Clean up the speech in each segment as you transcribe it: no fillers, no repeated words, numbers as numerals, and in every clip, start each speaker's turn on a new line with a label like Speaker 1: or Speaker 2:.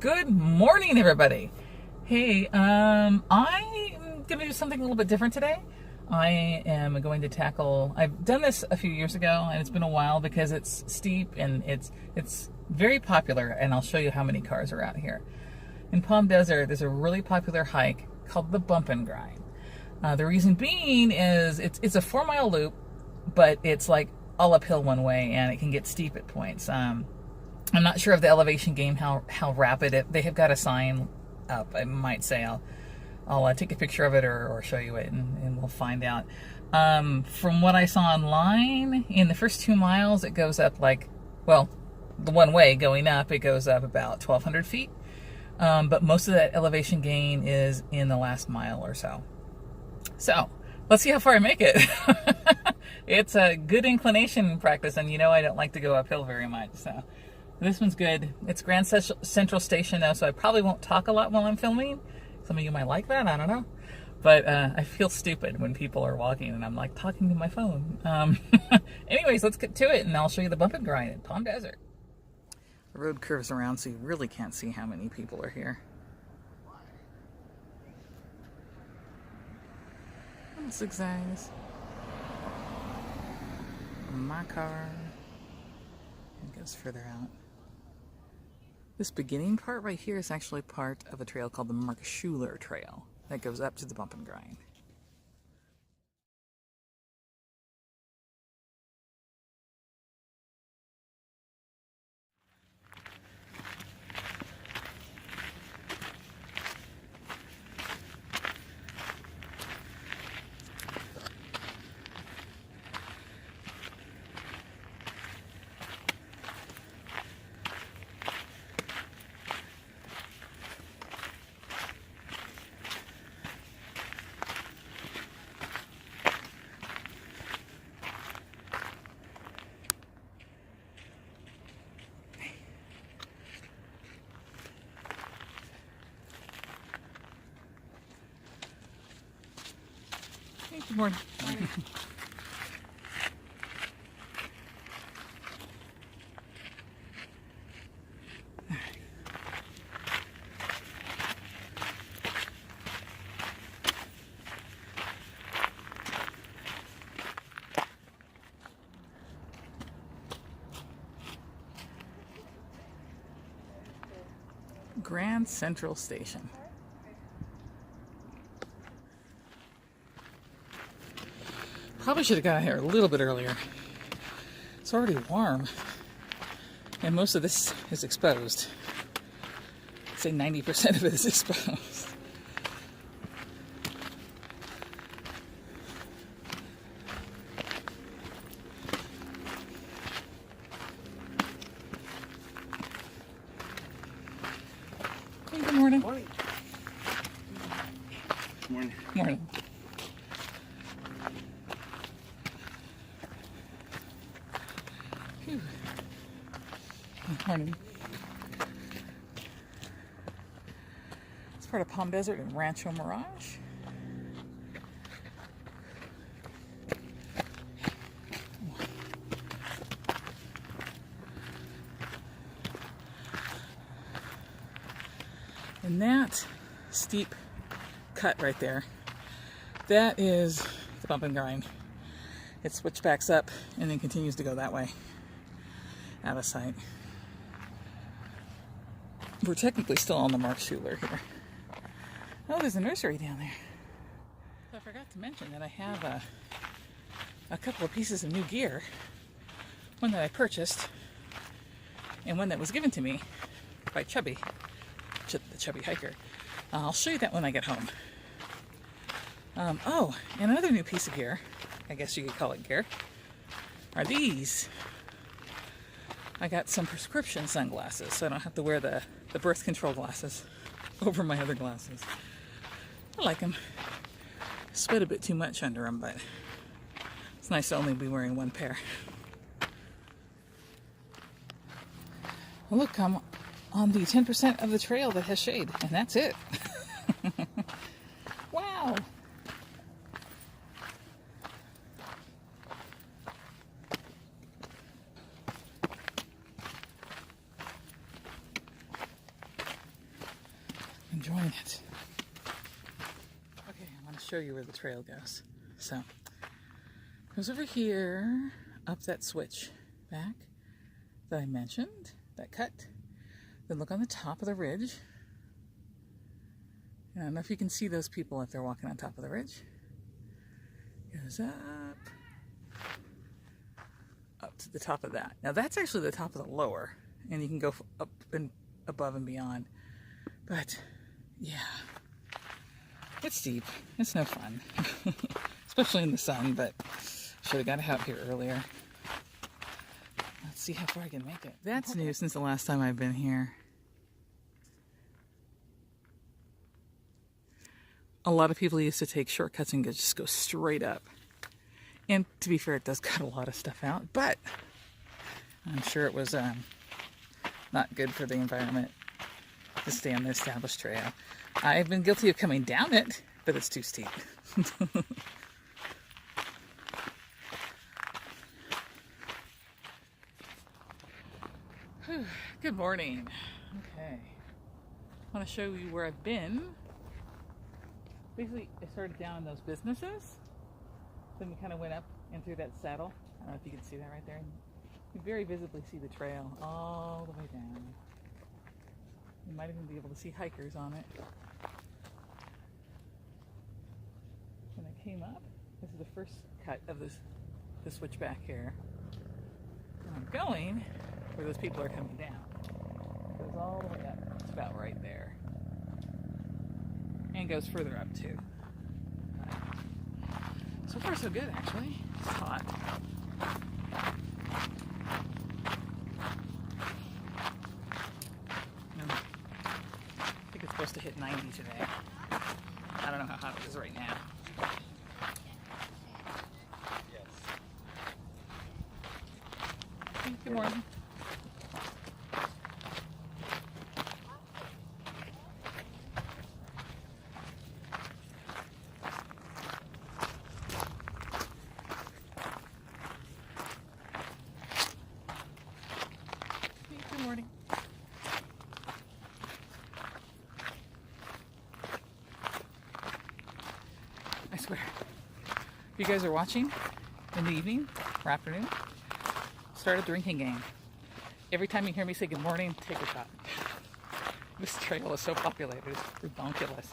Speaker 1: Good morning, everybody. Hey, I'm gonna do something a little bit different today. I am going to tackle, I've done this a few years ago and it's been a while because it's steep and it's very popular, and I'll show you how many cars are out here. In Palm Desert, there's a really popular hike called the Bump and Grind. The reason being is it's a 4-mile loop, but it's like all uphill one way and it can get steep at points. I'm not sure of the elevation gain, how rapid they have got a sign up. I might say I'll take a picture of it or show you it, and we'll find out. From what I saw online, in the first 2 miles, it goes up like, well, the one way going up, it goes up about 1,200 feet. But most of that elevation gain is in the last mile or so. So let's see how far I make it. It's a good inclination practice, and you know I don't like to go uphill very much, so this one's good. It's Grand Central Station though, so I probably won't talk a lot while I'm filming. Some of you might like that, I don't know. But I feel stupid when people are walking and I'm like talking to my phone. Anyways, let's get to it and I'll show you the Bump and Grind in Palm Desert. The road curves around so you really can't see how many people are here. Little zigzags. My car. It goes further out. This beginning part right here is actually part of a trail called the Mark Schuler Trail that goes up to the Bump and Grind. Good morning. Grand Central Station. Probably should have got here a little bit earlier. It's already warm, and most of this is exposed. I'd say 90% of it is exposed. Hey, good morning.
Speaker 2: Morning. Morning.
Speaker 1: Morning. Morning. It's part of Palm Desert and Rancho Mirage. And that steep cut right there, that is the Bump and Grind. It switchbacks up and then continues to go that way, out of sight. We're technically still on the Mark Schuler here. Oh, there's a nursery down there. I forgot to mention that I have a couple of pieces of new gear. One that I purchased, and one that was given to me by Chubby, the Chubby Hiker. I'll show you that when I get home. Oh, and another new piece of gear, I guess you could call it gear, are these. I got some prescription sunglasses, so I don't have to wear the birth control glasses over my other glasses. I like them. Sweat a bit too much under them, but it's nice to only be wearing one pair. Well, look, I'm on the 10% of the trail that has shade, and that's it. Wow. enjoying it. Okay, I want to show you where the trail goes. So, it goes over here, up that switch back that I mentioned, that cut. Then look on the top of the ridge. I don't know if you can see those people if they're walking on top of the ridge. Goes up to the top of that. Now that's actually the top of the lower, and you can go up and above and beyond. But yeah, it's steep. It's no fun, especially in the sun. But should have got out here earlier. Let's see how far I can make it. That's new since the last time I've been here. A lot of people used to take shortcuts and just go straight up. And to be fair, it does cut a lot of stuff out, but I'm sure it was not good for the environment to stay on the established trail. I've been guilty of coming down it, but it's too steep. Good morning. Okay. I want to show you where I've been. Basically, I started down in those businesses. Then we kind of went up and through that saddle. I don't know if you can see that right there. You very visibly see the trail all the way down. You might even be able to see hikers on it. When I came up, this is the first cut of the switchback here. And I'm going where those people are coming down. It goes all the way up. It's about right there. And goes further up too. So far so good actually. It's hot. I think it's supposed to hit 90 today. I don't know how hot it is right now. Yes. Good morning. Good morning. I swear, if you guys are watching in the evening or afternoon, start a drinking game. Every time you hear me say good morning, take a shot. This trail is so populated, it's redonkulous.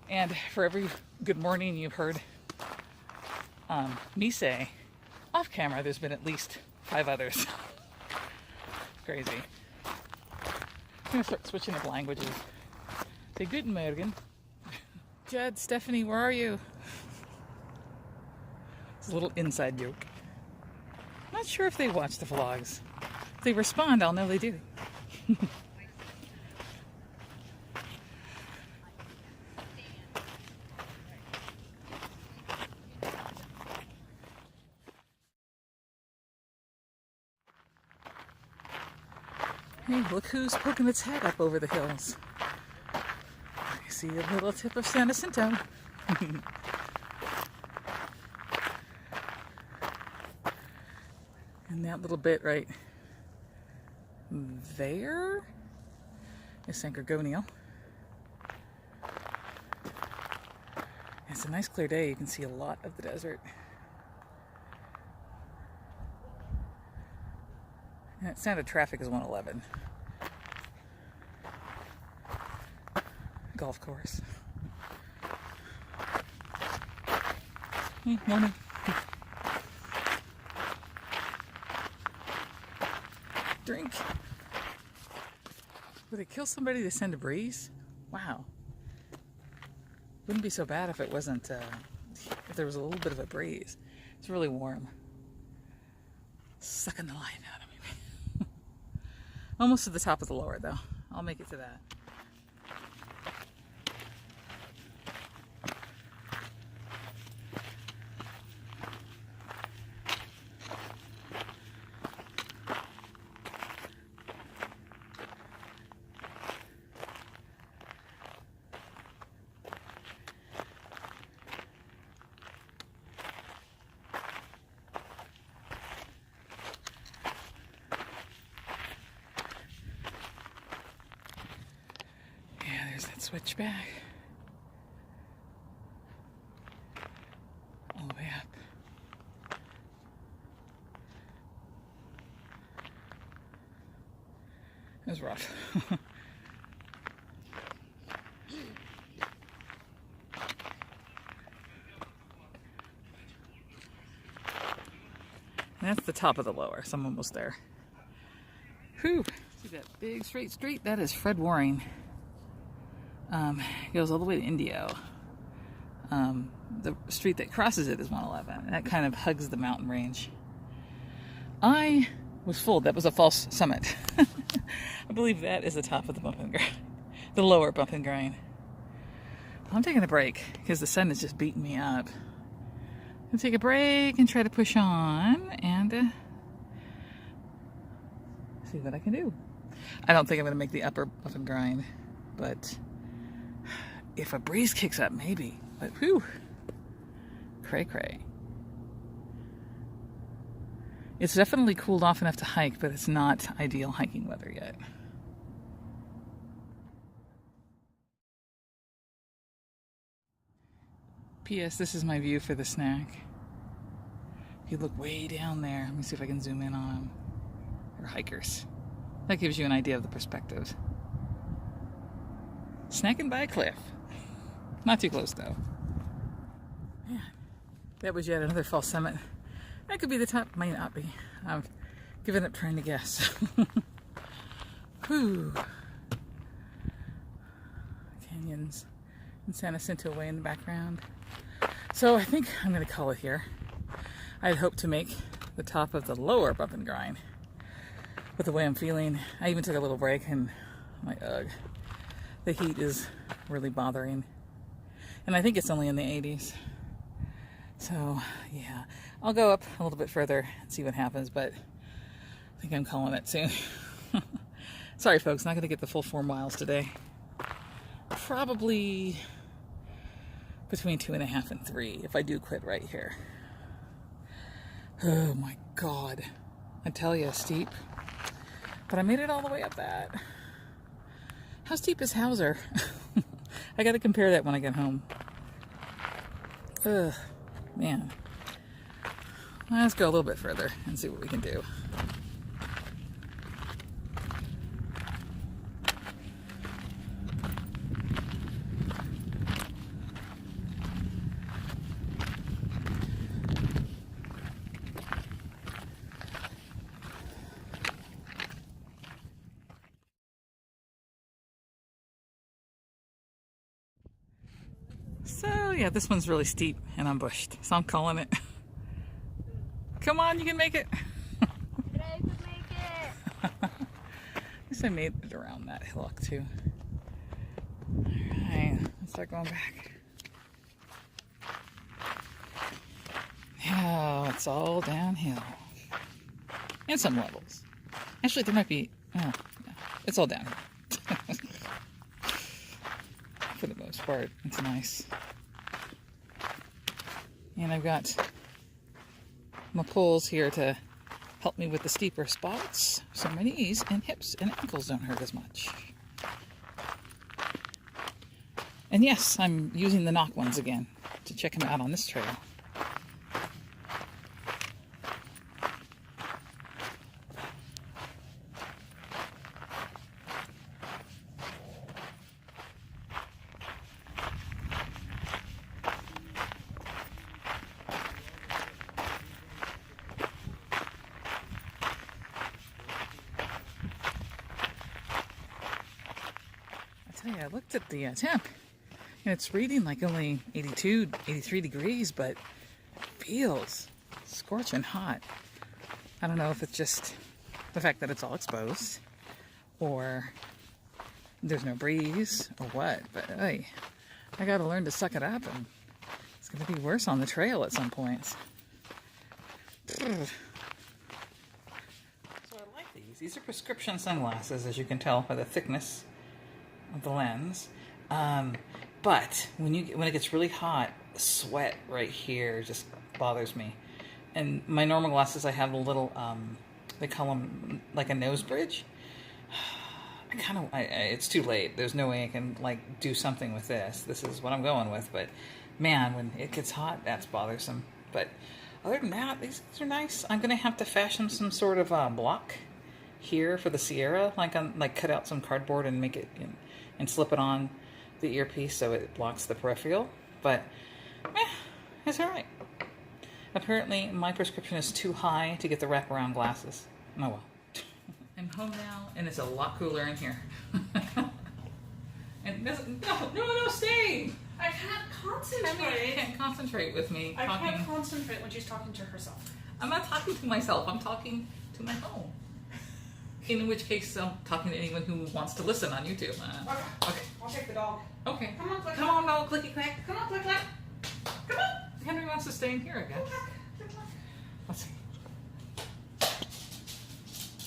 Speaker 1: And for every good morning you've heard me say off camera, there's been at least 5 others. Crazy. I'm gonna start switching up languages. Say Guten Morgen. Jed, Stephanie, where are you? It's a little inside joke. Not sure if they watch the vlogs. If they respond, I'll know they do. Hey, look who's poking its head up over the hills. I see a little tip of San Jacinto. And that little bit right there is San Gorgonio. It's a nice clear day. You can see a lot of the desert. And it sounded traffic is 111. Golf course. Hey, morning. Drink. Would it kill somebody to send a breeze? Wow. Wouldn't be so bad if it wasn't, if there was a little bit of a breeze. It's really warm. Sucking the life out of me. Almost to the top of the lower though. I'll make it to that. there's that switchback. All the way up. It was rough. That's the top of the lower, so I'm almost there. Whew. See that big straight street? That is Fred Waring. Goes all the way to Indio. The street that crosses it is 111. That kind of hugs the mountain range. I was fooled. That was a false summit. I believe that is the top of the bump and grind. The lower bump and grind. I'm taking a break because the sun is just beating me up. I'm going to take a break and try to push on and see what I can do. I don't think I'm going to make the upper bump and grind, but if a breeze kicks up, maybe. But whew, cray cray. It's definitely cooled off enough to hike, but it's not ideal hiking weather yet. P.S. This is my view for the snack. If you look way down there, let me see if I can zoom in on them. They're hikers. That gives you an idea of the perspective. Snacking by a cliff. Not too close though. Yeah, that was yet another false summit. That could be the top, might not be. I've given up trying to guess. Whew. Canyons and San Jacinto way in the background. So I think I'm going to call it here. I had hoped to make the top of the lower bump and grind. With the way I'm feeling, I even took a little break and I'm like, ugh, the heat is really bothering. And I think it's only in the 80s. So, yeah, I'll go up a little bit further and see what happens, but I think I'm calling it soon. Sorry, folks, not going to get the full 4 miles today. Probably between 2.5 and 3 if I do quit right here. Oh my God. I tell you, steep. But I made it all the way up that. How steep is Hauser? I got to compare that when I get home. Ugh, man. Let's go a little bit further and see what we can do. So yeah, this one's really steep and ambushed, so I'm calling it. Come on, you can make it.
Speaker 2: I can make it.
Speaker 1: At least I made it around that hillock too. Alright, let's start going back. Now it's all downhill. And some levels. Actually, there might be, oh, yeah, it's all downhill. For the most part, it's nice. And I've got my poles here to help me with the steeper spots, so my knees and hips and ankles don't hurt as much. And yes, I'm using the knock ones again to check them out on this trail. I looked at the temp and it's reading like only 82, 83 degrees, but it feels scorching hot. I don't know if it's just the fact that it's all exposed or there's no breeze or what, but hey, I gotta learn to suck it up and it's gonna be worse on the trail at some points. So I like these. These are prescription sunglasses, as you can tell by the thickness of the lens, but when it gets really hot, the sweat right here just bothers me. And my normal glasses, I have a little, they call them like a nose bridge. I it's too late. There's no way I can like do something with this. This is what I'm going with, but man, when it gets hot, that's bothersome. But other than that, these are nice. I'm gonna have to fashion some sort of block here for the Sierra, like cut out some cardboard and make it and slip it on the earpiece so it blocks the peripheral. But it's all right. Apparently, my prescription is too high to get the wraparound glasses. Oh well. I'm home now, and it's a lot cooler in here. And no, stay!
Speaker 3: I can't concentrate.
Speaker 1: I mean, you can't concentrate with me
Speaker 3: I
Speaker 1: talking.
Speaker 3: can't concentrate when she's talking to herself.
Speaker 1: I'm not talking to myself. I'm talking to my phone. In which case, I'm talking to anyone who wants to listen on YouTube.
Speaker 3: Okay. I'll take the dog.
Speaker 1: Okay.
Speaker 3: Come on, Click.
Speaker 1: Come on, no, clicky clack.
Speaker 3: Come on, Click. Come on.
Speaker 1: Henry wants to stay in here, I guess. Let's see.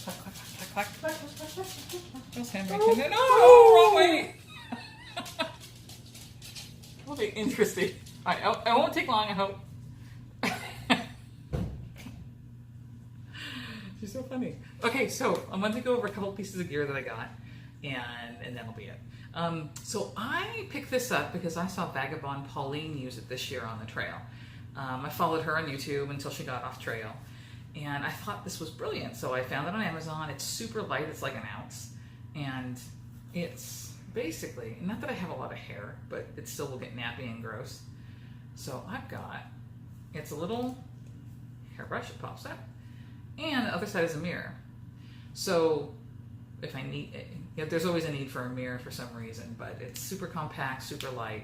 Speaker 1: Clack, clack, clack, clack, clack. There's Henry. No, wrong way. It'll be interesting. I won't take long, I hope. She's so funny. Okay, so I'm going to go over a couple pieces of gear that I got, and that'll be it. So I picked this up because I saw Vagabond Pauline use it this year on the trail. I followed her on YouTube until she got off trail, and I thought this was brilliant. So I found it on Amazon. It's super light. It's like an ounce, and it's basically, not that I have a lot of hair, but it still will get nappy and gross. So I've got, it's a little hairbrush that pops up, and the other side is a mirror. So if I need, there's always a need for a mirror for some reason, but it's super compact, super light.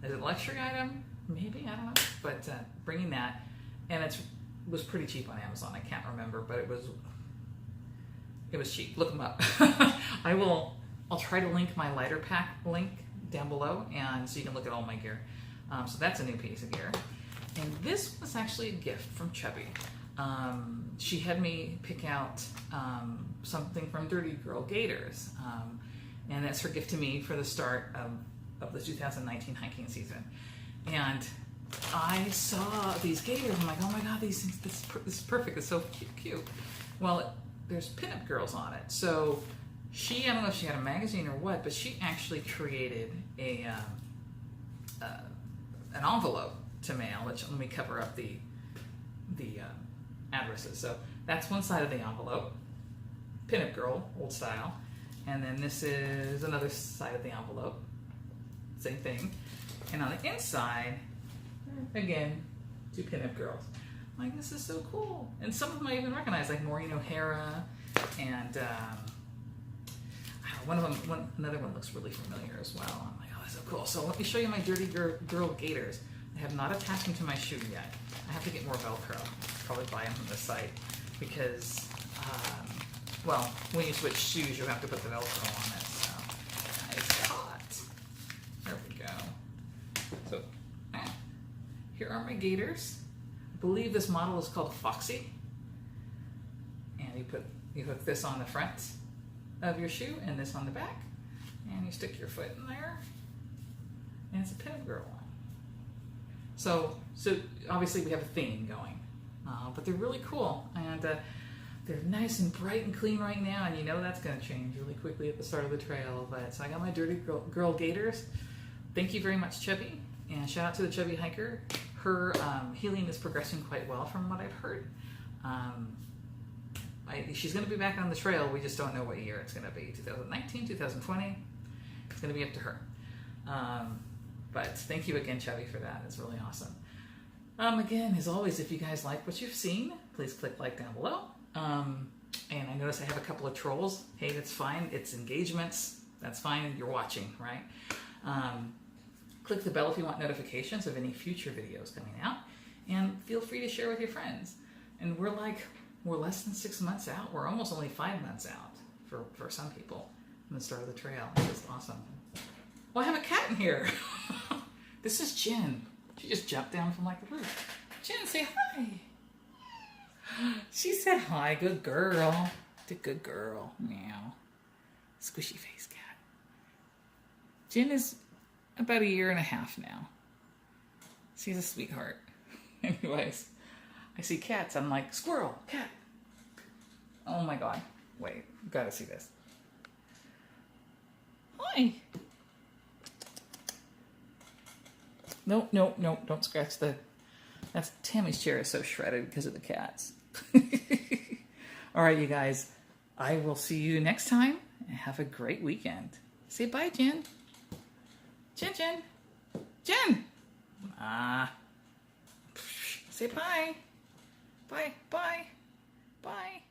Speaker 1: Is it a luxury item? Maybe, I don't know. But bringing that, and it was pretty cheap on Amazon. I can't remember, but it was cheap. Look them up. I'll try to link my lighter pack link down below, and so you can look at all my gear. So that's a new piece of gear. And this was actually a gift from Chubby. She had me pick out something from Dirty Girl Gators, and that's her gift to me for the start of the 2019 hiking season. And I saw these gators, I'm like, oh my god, these things, this is perfect, it's so cute. Well, there's pinup girls on it, so I don't know if she had a magazine or what, but she actually created an envelope to mail, which, let me cover up the addresses. So that's one side of the envelope, pinup girl, old style, and then this is another side of the envelope, same thing. And on the inside, again, two pinup girls. I'm like, this is so cool. And some of them I even recognize, like Maureen O'Hara, and another one looks really familiar as well. I'm like, oh, that's so cool. So let me show you my Dirty Girl Gators. I have not attached them to my shoe yet. I have to get more Velcro. Probably buy them from the site because, well, when you switch shoes, you have to put the Velcro on it. So it's hot. There we go. So here are my Gators. I believe this model is called Foxy. And you hook this on the front of your shoe and this on the back, and you stick your foot in there, and it's a pinup girl. So obviously we have a theme going, but they're really cool, and they're nice and bright and clean right now, and you know that's going to change really quickly at the start of the trail. But so I got my Dirty Girl Gators. Thank you very much, Chubby, and shout out to the Chubby hiker. Her healing is progressing quite well from what I've heard. She's going to be back on the trail. We just don't know what year it's going to be. 2019, 2020. It's going to be up to her. But thank you again, Chubby, for that. It's really awesome. Again, as always, if you guys like what you've seen, please click like down below. And I notice I have a couple of trolls. Hey, that's fine. It's engagements. That's fine. You're watching, right? Click the bell if you want notifications of any future videos coming out. And feel free to share with your friends. And we're less than 6 months out. We're almost only 5 months out for some people from the start of the trail. It's just awesome. Well, I have a cat in here. This is Jen. She just jumped down from like the roof. Jen, say hi. She said hi. Good girl. The good girl. Meow. Squishy face cat. Jen is about 1.5 years now. She's a sweetheart. Anyways, I see cats. I'm like, squirrel, cat. Oh my god. Wait, you gotta see this. Hi. No, no, no, don't scratch the... That's Tammy's chair is so shredded because of the cats. All right, you guys. I will see you next time. And have a great weekend. Say bye, Jen. Jen, Jen. Jen! Say bye. Bye, bye, bye.